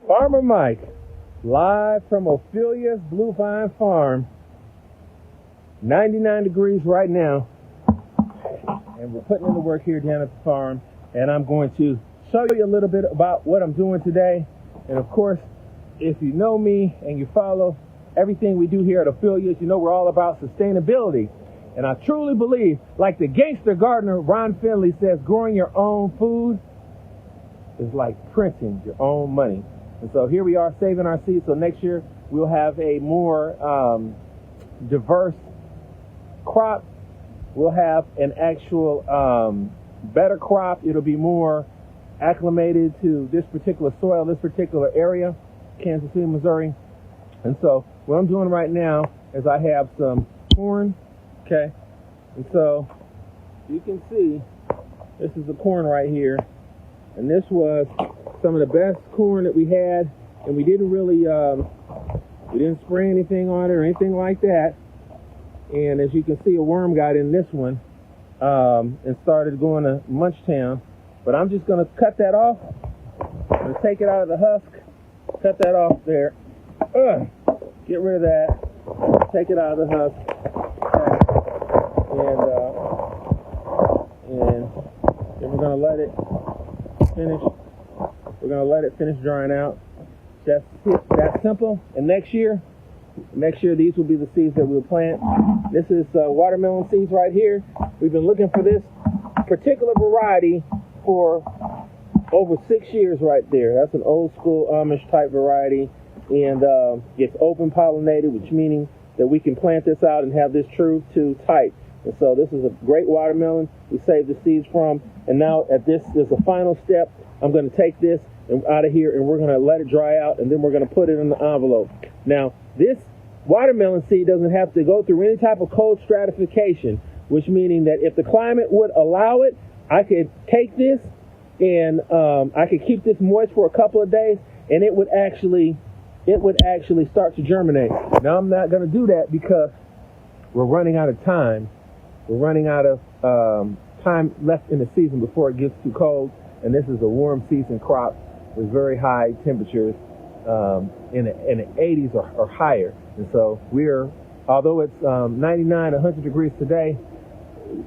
Farmer Mike, live from Ophelia's Blue Vine Farm. 99 degrees right now. And we're putting in the work here down at the farm. And I'm going to show you a little bit about what I'm doing today. And of course, if you know me and you follow everything we do here at Ophelia, you know we're all about sustainability. And I truly believe, like the gangster gardener Ron Finley says, growing your own food is like printing your own money. And so here we are saving our seeds. So next year we'll have a more diverse crop. We'll have an actual better crop. It'll be more acclimated to this particular soil, this particular area, Kansas City, Missouri. And so what I'm doing right now is I have some corn, okay? And so you can see this is the corn right here. And this was some of the best corn that we had. And we didn't really, we didn't spray anything on it or anything like that. And as you can see, a worm got in this one and started going to Munchtown. But I'm just going to cut that off. I'm going to take it out of the husk. Cut that off there. Get rid of that. Take it out of the husk. And then we're going to let it finish. We're going to let it finish drying out. That's simple. And next year, these will be the seeds that we'll plant. This is watermelon seeds right here. We've been looking for this particular variety for over 6 years right there. That's an old school Amish type variety. And it's open pollinated, which meaning that we can plant this out and have this true to type. And so this is a great watermelon we saved the seeds from. And now at this is the final step. I'm going to take this out of here and we're going to let it dry out and then we're going to put it in the envelope. Now, this watermelon seed doesn't have to go through any type of cold stratification, which meaning that if the climate would allow it, I could take this and I could keep this moist for a couple of days and it would actually start to germinate. Now, I'm not going to do that because we're running out of time. We're running out of time left in the season before it gets too cold. And this is a warm season crop with very high temperatures in the 80s or higher. And so although it's 99, 100 degrees today,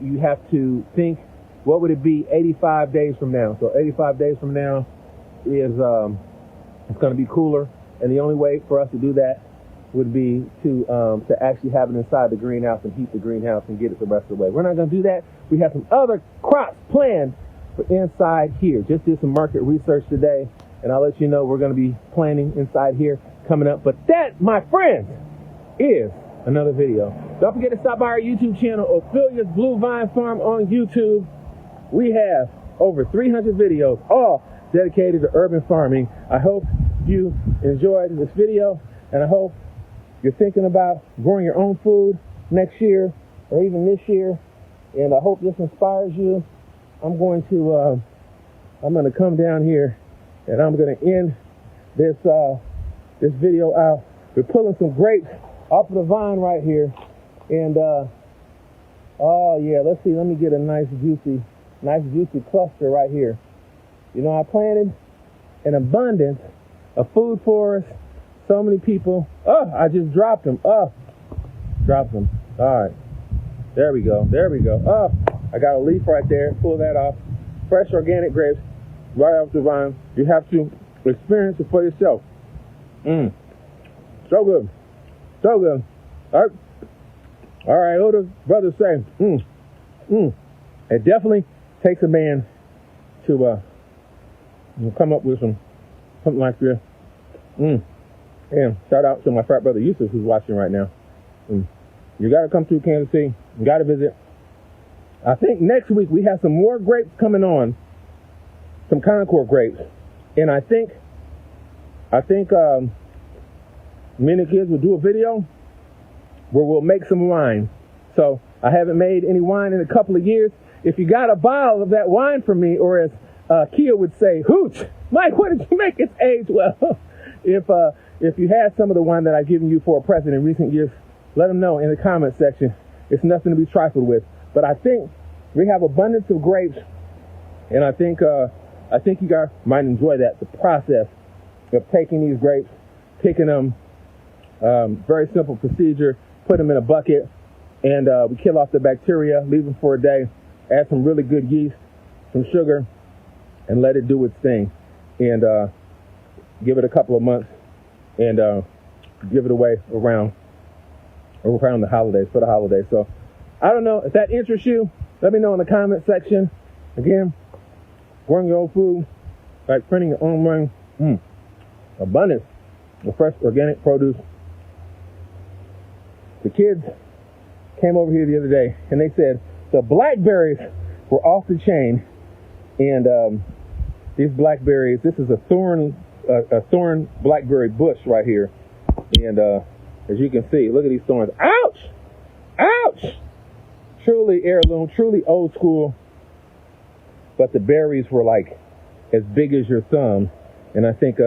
you have to think, what would it be 85 days from now? So 85 days from now is it's going to be cooler. And the only way for us to do that would be to actually have it inside the greenhouse and heat the greenhouse and get it the rest of the way. We're not going to do that. We have some other crops planned for inside here. Just did some market research today, and I'll let you know we're going to be planting inside here coming up. But that, my friends, is another video. Don't forget to stop by our YouTube channel, Ophelia's Blue Vine Farm on YouTube. We have over 300 videos, all dedicated to urban farming. I hope you enjoyed this video, and I hope you're thinking about growing your own food next year or even this year, and I hope this inspires you. I'm going to come down here and I'm going to end this video out. We're pulling some grapes off of the vine right here, and oh yeah, let's see. Let me get a nice juicy cluster right here. You know, I planted an abundance of food for us. So many people. Oh, I just dropped them. Dropped them. All right. There we go. Oh, I got a leaf right there. Pull that off. Fresh organic grapes right off the vine. You have to experience it for yourself. So good. All right. What do brothers say? It definitely takes a man to come up with something like this. And shout out to my frat brother Yusuf who's watching right now. You got to come through Kansas City. You got to visit. I think next week we have some more grapes coming on, some Concord grapes, and I think me and the kids will do a video where we'll make some wine. So I haven't made any wine in a couple of years. If you got a bottle of that wine for me, or as Kia would say, hooch, Mike, what did you make? It's aged well. If you had some of the wine that I've given you for a present in recent years, let them know in the comment section. It's nothing to be trifled with. But I think we have abundance of grapes, and I think you guys might enjoy that, the process of taking these grapes, picking them. Very simple procedure. Put them in a bucket, and we kill off the bacteria, leave them for a day, add some really good yeast, some sugar, and let it do its thing. And give it a couple of months, and give it away around the holidays, for the holidays. So I don't know if that interests you. Let me know in the comment section. Again, growing your own food, like printing your own money, abundance of fresh organic produce. The kids came over here the other day, and they said the blackberries were off the chain. And these blackberries, this is a thorn blackberry bush right here. And as you can see, look at these thorns. Ouch! Ouch! Truly heirloom, truly old school. But the berries were like as big as your thumb. And I think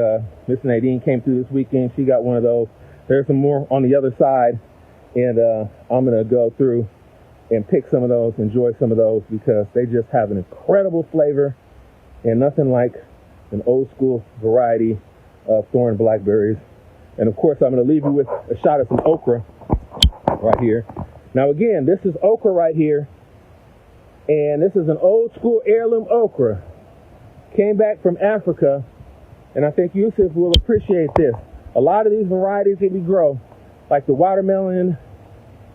Miss Nadine came through this weekend. She got one of those. There's some more on the other side. And I'm going to go through and pick some of those, enjoy some of those, because they just have an incredible flavor and nothing like an old school variety of thorn blackberries. And of course, I'm going to leave you with a shot of some okra right here. Now again, this is okra right here. And this is an old school heirloom okra. Came back from Africa. And I think Yusuf will appreciate this. A lot of these varieties that we grow, like the watermelon,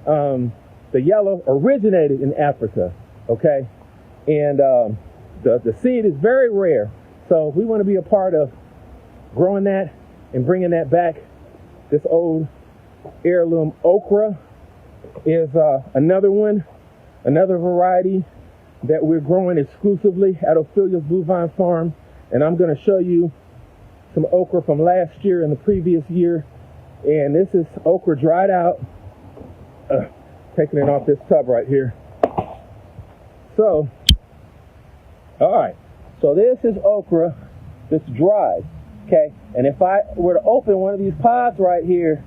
the yellow, originated in Africa, okay? And the seed is very rare. So we want to be a part of growing that and bringing that back. This old heirloom okra is another one, another variety that we're growing exclusively at Ophelia's Blue Vine Farm. And I'm going to show you some okra from last year and the previous year. And this is okra dried out. Taking it off this tub right here. So, all right. So this is okra that's dried, okay? And if I were to open one of these pods right here,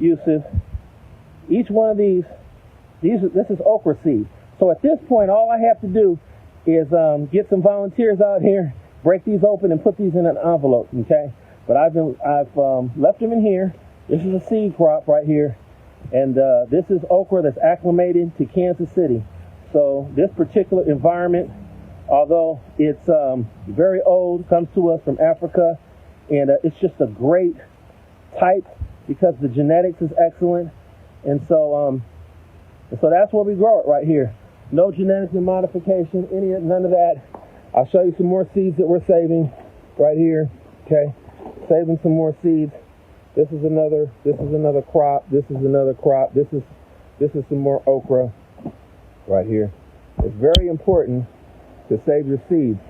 Yusuf, each one of these, this is okra seed. So at this point, all I have to do is get some volunteers out here, break these open, and put these in an envelope, okay? But I've left them in here. This is a seed crop right here. And this is okra that's acclimated to Kansas City. So this particular environment, although it's very old, comes to us from Africa. And it's just a great type because the genetics is excellent. And so that's where we grow it right here. No genetic modification, none of that. I'll show you some more seeds that we're saving right here. Okay, saving some more seeds. This is another crop. This is another crop. This is some more okra right here. It's very important to save your seeds.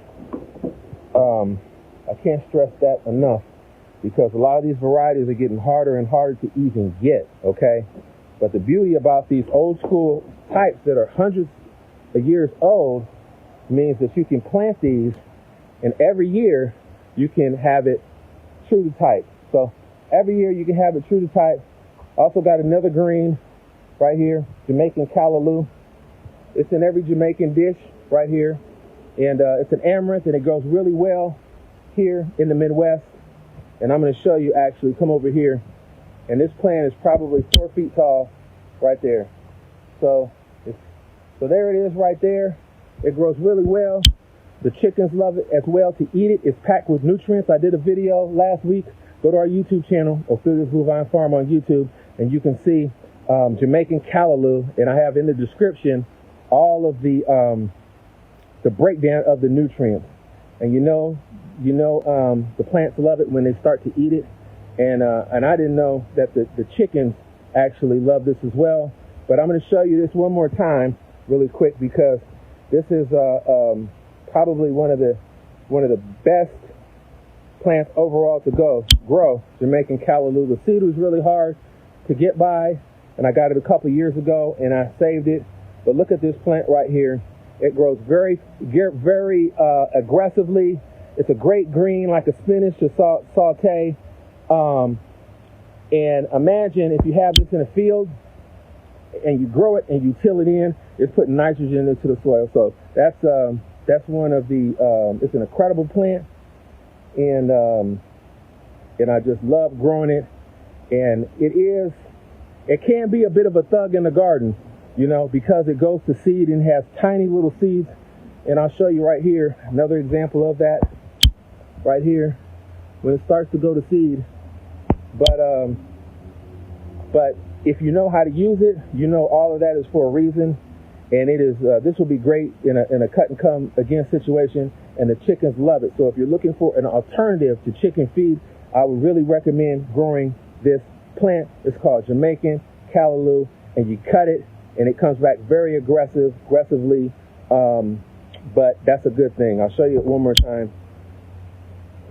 I can't stress that enough because a lot of these varieties are getting harder and harder to even get, okay? But the beauty about these old school types that are hundreds of years old means that you can plant these and every year you can have it true to type. So every year you can have it true to type. Also got another green right here, Jamaican callaloo. It's in every Jamaican dish right here. And it's an amaranth and it grows really well here in the Midwest. And I'm going to show you actually, come over here. And this plant is probably 4 feet tall right there. So there it is right there. It grows really well. The chickens love it as well to eat it. It's packed with nutrients. I did a video last week. Go to our YouTube channel, Ophelia's Blue Vine Farm on YouTube, and you can see Jamaican callaloo. And I have in the description all of the breakdown of the nutrients. And you know, the plants love it when they start to eat it. And I didn't know that the chickens actually love this as well. But I'm going to show you this one more time really quick because this is probably one of the best plants overall to grow, Jamaican callaloo. The seed was really hard to get by, and I got it a couple years ago, and I saved it. But look at this plant right here. It grows very aggressively. It's a great green, like a spinach to saute. And imagine if you have this in a field, and you grow it and you till it in, it's putting nitrogen into the soil. So that's one of the, it's an incredible plant. And and I just love growing it. And it can be a bit of a thug in the garden, you know, because it goes to seed and has tiny little seeds. And I'll show you right here another example of that right here when it starts to go to seed. But if you know how to use it, you know all of that is for a reason. And it is this will be great in a cut and come again situation, and the chickens love it. So if you're looking for an alternative to chicken feed, I would really recommend growing this plant. It's called Jamaican callaloo, and you cut it and it comes back very aggressively, but that's a good thing. I'll show you it one more time.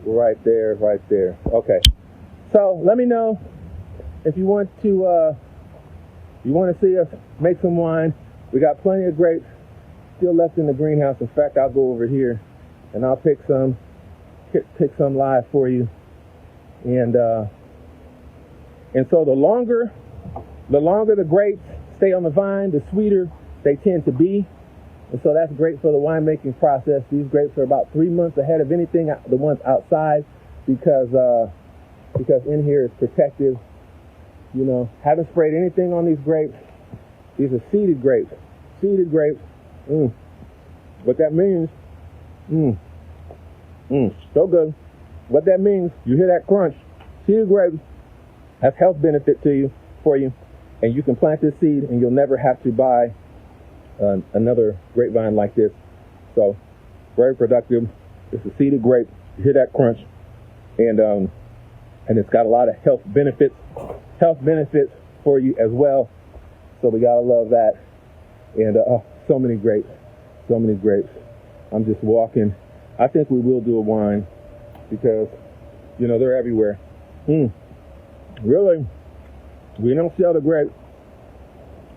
Right there. Okay, so let me know if you want to see us make some wine. We got plenty of grapes still left in the greenhouse. In fact, I'll go over here and I'll pick some live for you. And so the longer the grapes stay on the vine, the sweeter they tend to be. And so that's great for the winemaking process. These grapes are about 3 months ahead of anything, the ones outside, because in here it's protective. You know, haven't sprayed anything on these grapes. These are seeded grapes. What that means, so good. What that means, you hear that crunch. Seeded grapes, that's health benefit for you, and you can plant this seed and you'll never have to buy another grapevine like this. So very productive. It's a seeded grape. You hear that crunch, and it's got a lot of health benefits for you as well. So we gotta love that. And so many grapes. I'm just walking. I think we will do a wine because, you know, they're everywhere. Really, we don't sell the grapes.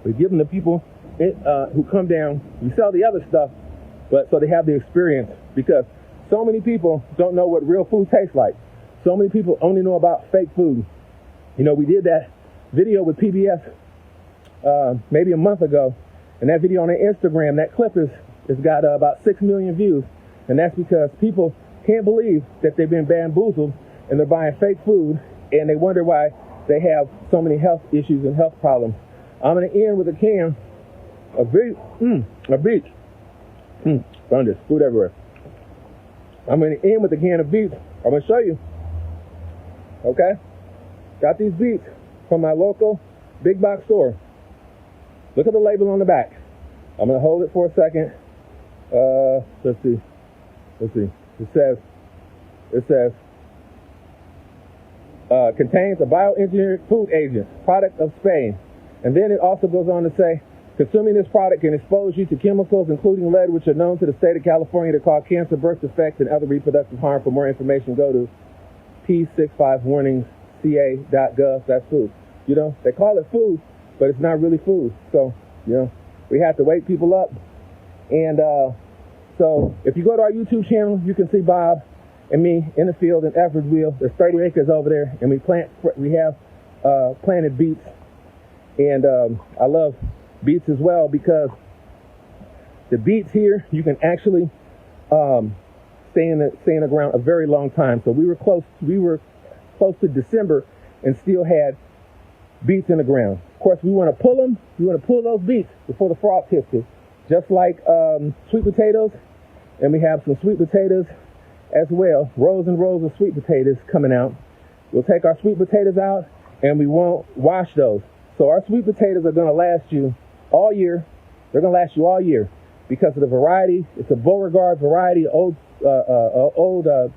We give them to people who come down. We sell the other stuff, but so they have the experience, because so many people don't know what real food tastes like. So many people only know about fake food. You know, we did that video with PBS maybe a month ago, and that video on their Instagram, that clip has got about 6 million views, and that's because people can't believe that they've been bamboozled and they're buying fake food, and they wonder why they have so many health issues and health problems. I'm going to end with a can of beets. Found this food everywhere. I'm going to end with a can of beets. I'm going to show you. Okay? Got these beets from my local big box store. Look at the label on the back. I'm going to hold it for a second. Let's see. It says, contains a bioengineered food agent, product of Spain. And then it also goes on to say, consuming this product can expose you to chemicals, including lead, which are known to the state of California to cause cancer, birth defects, and other reproductive harm. For more information, go to p65warningsca.gov. That's food. You know, they call it food, but it's not really food. So, you know, we have to wake people up. And so if you go to our YouTube channel, you can see Bob and me in the field in Effordsville. There's 30 acres over there, and we have planted beets. And I love beets as well, because the beets here, you can actually stay in the ground a very long time. So we were close to December and still had beets in the ground. Of course, we want to pull them. We want to pull those beets before the frost hits it, just like sweet potatoes. And we have some sweet potatoes as well, rows and rows of sweet potatoes coming out. We'll take our sweet potatoes out and we won't wash those. So our sweet potatoes are going to last you all year. They're going to last you all year because of the variety. It's a Beauregard variety, old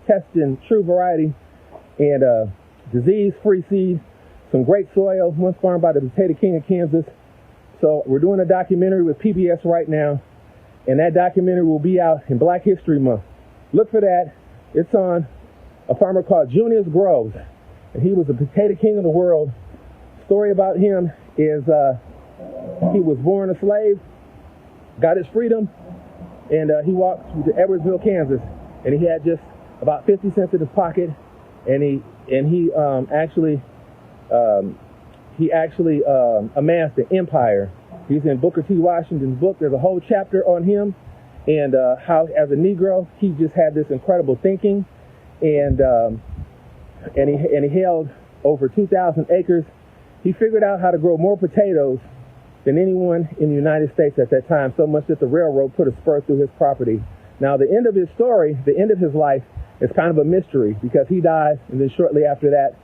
test and true variety, and disease-free seed. Some great soil, once farmed by the Potato King of Kansas. So we're doing a documentary with PBS right now, and that documentary will be out in Black History Month. Look for that. It's on a farmer called Junius Groves, and he was the Potato King of the world. Story about him is he was born a slave, got his freedom, and he walked to Edwardsville, Kansas, and he had just about 50 cents in his pocket, and he actually amassed an empire. He's in Booker T. Washington's book. There's a whole chapter on him, and how as a Negro he just had this incredible thinking, and and he held over 2,000 acres. He figured out how to grow more potatoes than anyone in the United States at that time, so much that the railroad put a spur through his property. Now, the end of his story, the end of his life, is kind of a mystery, because he dies, and then shortly after that,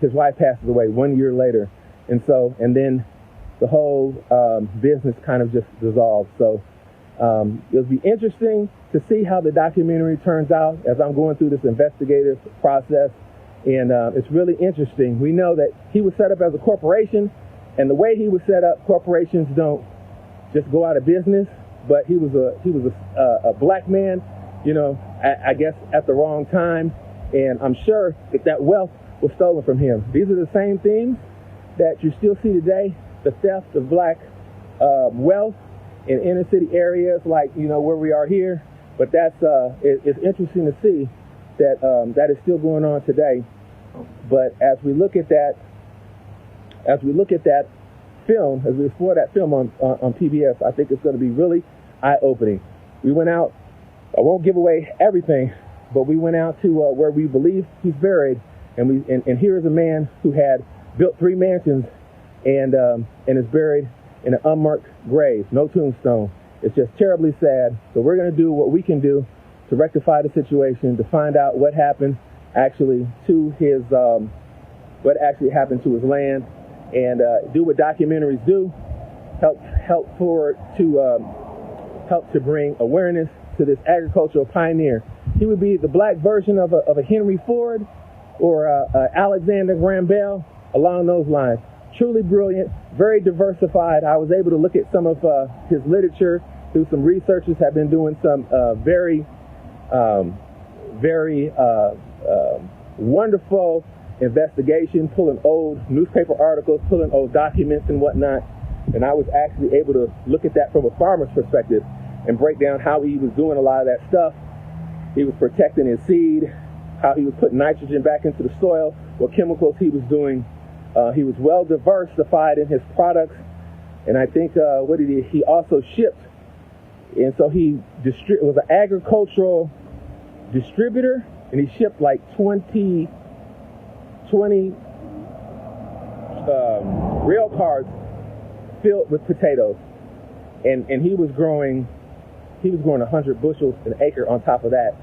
his wife passes away 1 year later. And then the whole business kind of just dissolved. So it'll be interesting to see how the documentary turns out as I'm going through this investigative process. And it's really interesting. We know that he was set up as a corporation, and the way he was set up, corporations don't just go out of business. But he was a black man, you know, I guess at the wrong time, and I'm sure that wealth was stolen from him. These are the same things that you still see today: the theft of black wealth in inner city areas, like, you know, where we are here. But that's it's interesting to see that that is still going on today. But as we look at that film, as we explore that film on PBS, I think it's going to be really eye-opening. We went out. I won't give away everything, but we went out to where we believe he's buried, and here is a man who had built 3 mansions and is buried in an unmarked grave, no tombstone. It's just terribly sad. So we're going to do what we can do to rectify the situation, to find out what happened actually to his what actually happened to his land, and do what documentaries do, help to bring awareness to this agricultural pioneer. He would be the black version of a Henry Ford or Alexander Graham Bell, along those lines. Truly brilliant, very diversified. I was able to look at some of his literature through some researchers have been doing some very wonderful investigation, pulling old newspaper articles, pulling old documents and whatnot. And I was actually able to look at that from a farmer's perspective and break down how he was doing a lot of that stuff. He was protecting his seed, how he was putting nitrogen back into the soil, what chemicals he was doing. He was well diversified in his products. And I think, he also shipped. And so he was an agricultural distributor, and he shipped like 20 rail cars filled with potatoes, and he was growing 100 bushels an acre on top of that.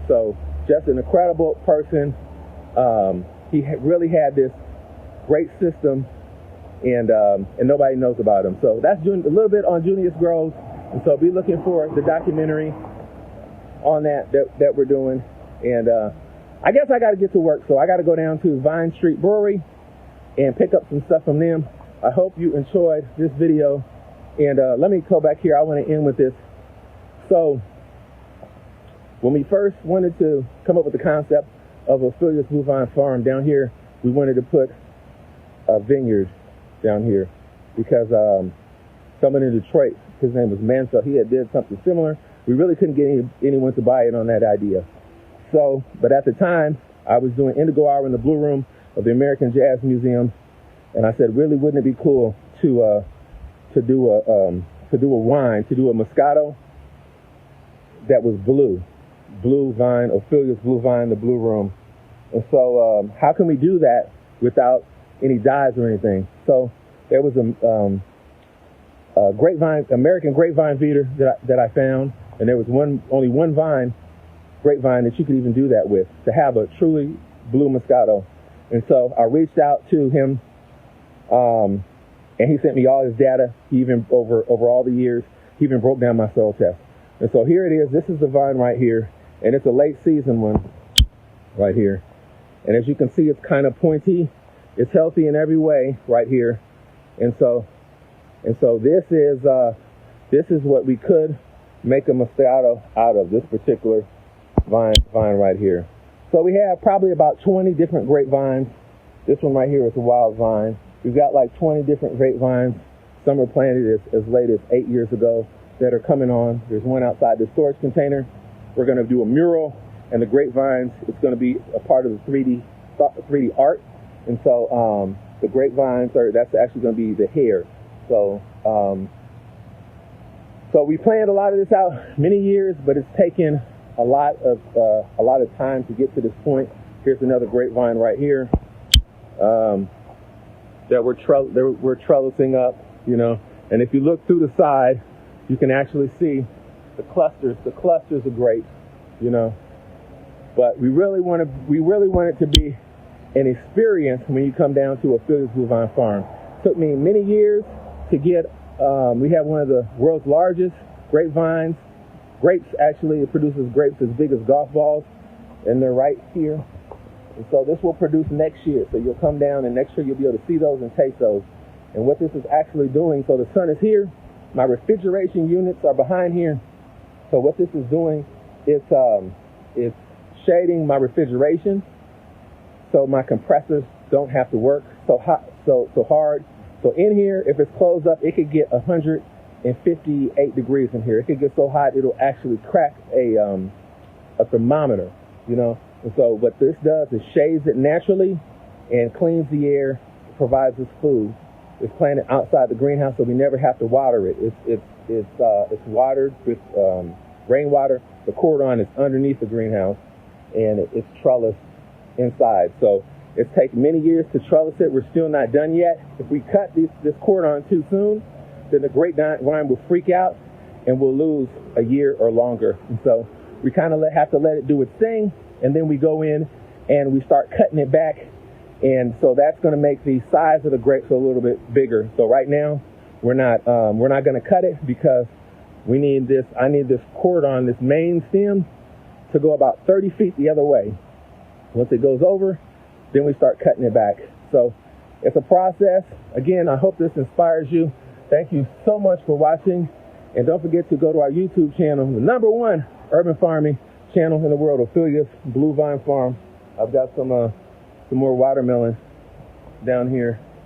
So just an incredible person. He really had this great system, and nobody knows about him. So that's a little bit on Junius Groves, and so be looking for the documentary on that we're doing. And I guess I got to get to work, so I got to go down to Vine Street Brewery and pick up some stuff from them. I hope you enjoyed this video, and let me go back here. I want to end with this. So when we first wanted to come up with the concept of Ophelia's Blue Vine Farm down here, we wanted to put a vineyard down here because someone in Detroit, his name was Mansell, he had did something similar. We really couldn't get anyone to buy in on that idea. So, but at the time, I was doing Indigo Hour in the Blue Room of the American Jazz Museum, and I said, really, wouldn't it be cool to do a wine, to do a Moscato that was blue vine, Ophelia's Blue Vine, the Blue Room. And so, how can we do that without any dyes or anything? So there was a grapevine, American grapevine feeder that I found, and there was only one grapevine that you could even do that with, to have a truly blue Moscato. And so I reached out to him, and he sent me all his data. He even over all the years, he even broke down my soil test. And so here it is. This is the vine right here, and it's a late season one right here. And as you can see, it's kind of pointy. It's healthy in every way right here. And so this is what we could make a Moscato out of, this particular vine right here. So we have probably about 20 different grapevines. This one right here is a wild vine. We've got like 20 different grapevines. Some were planted as late as 8 years ago that are coming on. There's one outside the storage container. We're going to do a mural, and the grapevines, it's going to be a part of the 3D art. And so the grapevines that's actually going to be the hair. So so we planned a lot of this out many years, but it's taken a lot of time to get to this point. Here's another grapevine right here that we're trellising up, you know. And if you look through the side, you can actually see the clusters of grapes, you know. But we really want it to be an experience when you come down to Ophelia's Bluevine Farm. It took me many years to get. We have one of the world's largest grapevines. Grapes, actually, it produces grapes as big as golf balls, and they're right here. And so this will produce next year. So you'll come down, and next year you'll be able to see those and taste those. And what this is actually doing, so the sun is here. My refrigeration units are behind here. So what this is doing, it's shading my refrigeration, so my compressors don't have to work so hard. So in here, if it's closed up, it could get 158 degrees in here. It could get so hot it'll actually crack a thermometer, you know. And so what this does is shades it naturally and cleans the air, provides us food. It's planted outside the greenhouse, so we never have to water it. It's watered with rainwater. The cordon is underneath the greenhouse, and it's trellised inside. So it's taken many years to trellis it. We're still not done yet. If we cut this cordon too soon, then the grapevine will freak out and we'll lose a year or longer. And so we kind of have to let it do its thing, and then we go in and we start cutting it back. And so that's going to make the size of the grapes a little bit bigger. So right now we're not going to cut it because I need this cordon, this main stem, to go about 30 feet the other way. Once it goes over, then we start cutting it back. So it's a process. Again, I hope this inspires you. Thank you so much for watching. And don't forget to go to our YouTube channel, the #1 urban farming channel in the world, Ophelia's Bluevine Farm. I've got some more watermelon down here